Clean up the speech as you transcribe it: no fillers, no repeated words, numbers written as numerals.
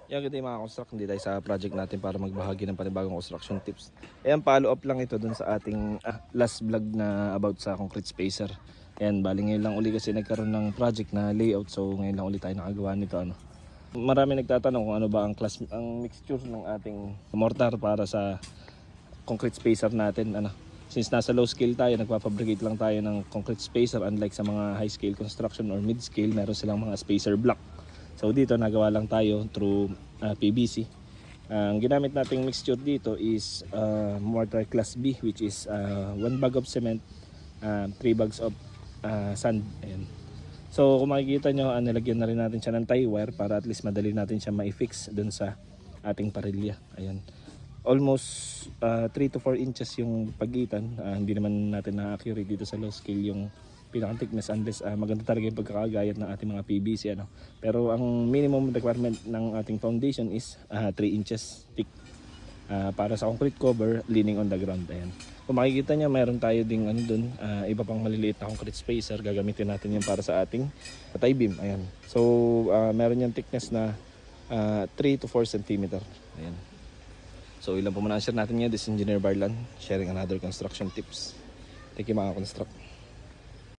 Yan, good day mga construct. Hindi tayo sa project natin para magbahagi ng panibagong construction tips. Ayan, follow up lang ito dun sa ating last vlog na about sa concrete spacer. Ayan, bali ngayon lang uli kasi nagkaroon ng project na layout. So ngayon lang uli tayo nakagawa nito. Marami nagtatanong kung ano ba ang mixture ng ating mortar para sa concrete spacer natin. Since nasa low scale tayo, nagpapabricate lang tayo ng concrete spacer, unlike sa mga high scale construction or mid scale, meron silang mga spacer block. So dito nagawa lang tayo through PVC. Ang ginamit nating mixture dito is mortar class B, which is 1 bag of cement, 3 bags of sand. Ayan. So kung makikita nyo, nilagyan na rin natin siya ng tie wire para at least madali natin siya ma-fix dun sa ating parilya. Ayan. Almost 3 to 4 inches yung pagitan. Hindi naman natin na-accurate dito sa low scale yung pinaka-thickness unless maganda talaga yung pagkakagayat ng ating mga PVC. Pero ang minimum requirement ng ating foundation is 3 inches thick para sa concrete cover leaning on the ground. Ayan. Kung makikita nyo, mayroon tayo ding dun, iba pang maliliit na concrete spacer. Gagamitin natin yun para sa ating tie beam. Ayan. So meron yung thickness na 3 to 4 cm. Ayan. So ilan po muna ang share natin ngayon. This is Engineer Barlan sharing another construction tips. Thank you mga construct.